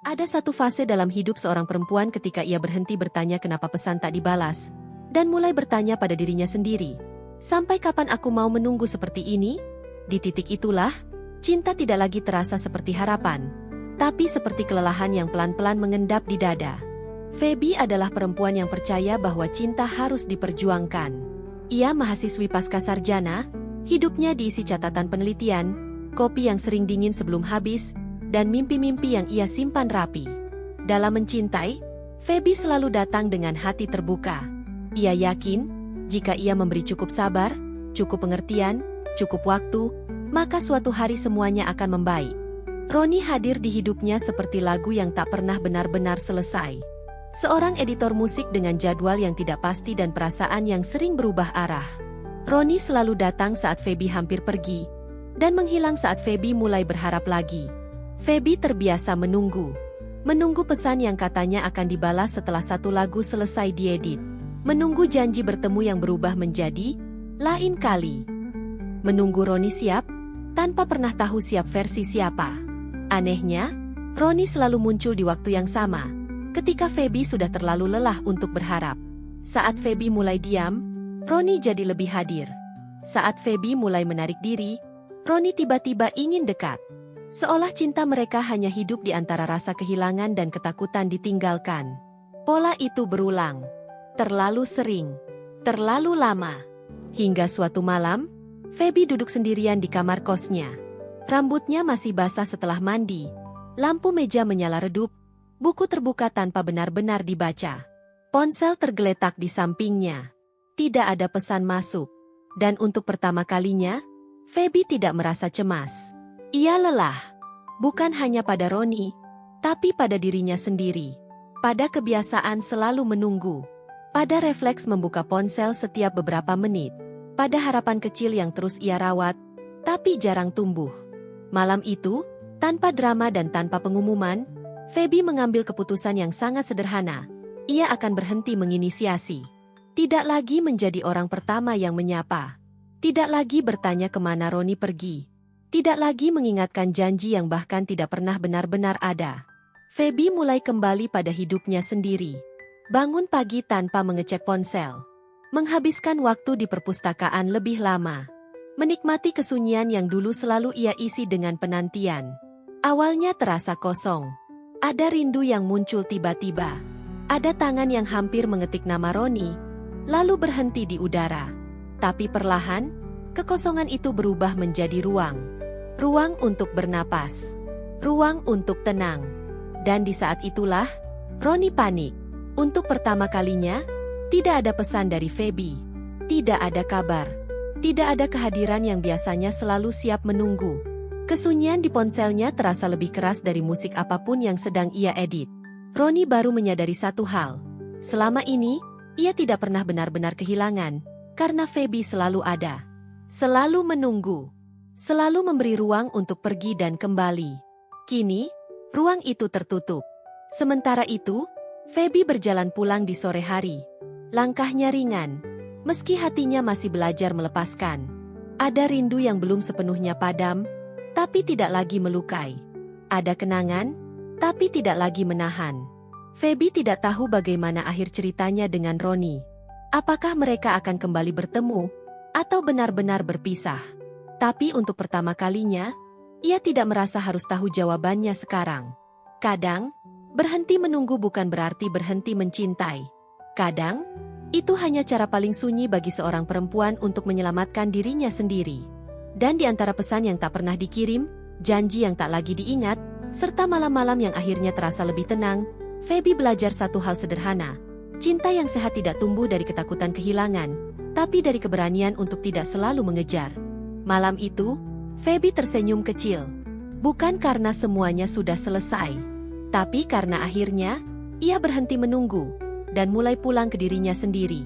Ada satu fase dalam hidup seorang perempuan ketika ia berhenti bertanya kenapa pesan tak dibalas, dan mulai bertanya pada dirinya sendiri, sampai kapan aku mau menunggu seperti ini? Di titik itulah, cinta tidak lagi terasa seperti harapan, tapi seperti kelelahan yang pelan-pelan mengendap di dada. Feby adalah perempuan yang percaya bahwa cinta harus diperjuangkan. Ia mahasiswi pasca sarjana, hidupnya diisi catatan penelitian, kopi yang sering dingin sebelum habis, dan mimpi-mimpi yang ia simpan rapi. Dalam mencintai, Feby selalu datang dengan hati terbuka. Ia yakin, jika ia memberi cukup sabar, cukup pengertian, cukup waktu, maka suatu hari semuanya akan membaik. Roni hadir di hidupnya seperti lagu yang tak pernah benar-benar selesai. Seorang editor musik dengan jadwal yang tidak pasti dan perasaan yang sering berubah arah. Roni selalu datang saat Feby hampir pergi, dan menghilang saat Feby mulai berharap lagi. Feby terbiasa menunggu. Menunggu pesan yang katanya akan dibalas setelah satu lagu selesai diedit. Menunggu janji bertemu yang berubah menjadi lain kali. Menunggu Roni siap, tanpa pernah tahu siap versi siapa. Anehnya, Roni selalu muncul di waktu yang sama, ketika Feby sudah terlalu lelah untuk berharap. Saat Feby mulai diam, Roni jadi lebih hadir. Saat Feby mulai menarik diri, Roni tiba-tiba ingin dekat. Seolah cinta mereka hanya hidup di antara rasa kehilangan dan ketakutan ditinggalkan. Pola itu berulang. Terlalu sering. Terlalu lama. Hingga suatu malam, Feby duduk sendirian di kamar kosnya. Rambutnya masih basah setelah mandi. Lampu meja menyala redup. Buku terbuka tanpa benar-benar dibaca. Ponsel tergeletak di sampingnya. Tidak ada pesan masuk. Dan untuk pertama kalinya, Feby tidak merasa cemas. Ia lelah, bukan hanya pada Roni, tapi pada dirinya sendiri. Pada kebiasaan selalu menunggu. Pada refleks membuka ponsel setiap beberapa menit. Pada harapan kecil yang terus ia rawat, tapi jarang tumbuh. Malam itu, tanpa drama dan tanpa pengumuman, Feby mengambil keputusan yang sangat sederhana. Ia akan berhenti menginisiasi. Tidak lagi menjadi orang pertama yang menyapa. Tidak lagi bertanya kemana Roni pergi. Tidak lagi mengingatkan janji yang bahkan tidak pernah benar-benar ada. Feby mulai kembali pada hidupnya sendiri. Bangun pagi tanpa mengecek ponsel. Menghabiskan waktu di perpustakaan lebih lama. Menikmati kesunyian yang dulu selalu ia isi dengan penantian. Awalnya terasa kosong. Ada rindu yang muncul tiba-tiba. Ada tangan yang hampir mengetik nama Roni, lalu berhenti di udara. Tapi perlahan, kekosongan itu berubah menjadi ruang. Ruang untuk bernapas. Ruang untuk tenang. Dan di saat itulah, Roni panik. Untuk pertama kalinya, tidak ada pesan dari Feby. Tidak ada kabar. Tidak ada kehadiran yang biasanya selalu siap menunggu. Kesunyian di ponselnya terasa lebih keras dari musik apapun yang sedang ia edit. Roni baru menyadari satu hal. Selama ini, ia tidak pernah benar-benar kehilangan, karena Feby selalu ada. Selalu menunggu. Selalu memberi ruang untuk pergi dan kembali. Kini, ruang itu tertutup. Sementara itu, Feby berjalan pulang di sore hari. Langkahnya ringan, meski hatinya masih belajar melepaskan. Ada rindu yang belum sepenuhnya padam, tapi tidak lagi melukai. Ada kenangan, tapi tidak lagi menahan. Feby tidak tahu bagaimana akhir ceritanya dengan Roni. Apakah mereka akan kembali bertemu, atau benar-benar berpisah? Tapi untuk pertama kalinya, ia tidak merasa harus tahu jawabannya sekarang. Kadang, berhenti menunggu bukan berarti berhenti mencintai. Kadang, itu hanya cara paling sunyi bagi seorang perempuan untuk menyelamatkan dirinya sendiri. Dan di antara pesan yang tak pernah dikirim, janji yang tak lagi diingat, serta malam-malam yang akhirnya terasa lebih tenang, Feby belajar satu hal sederhana. Cinta yang sehat tidak tumbuh dari ketakutan kehilangan, tapi dari keberanian untuk tidak selalu mengejar. Malam itu, Feby tersenyum kecil. Bukan karena semuanya sudah selesai, tapi karena akhirnya, ia berhenti menunggu, dan mulai pulang ke dirinya sendiri.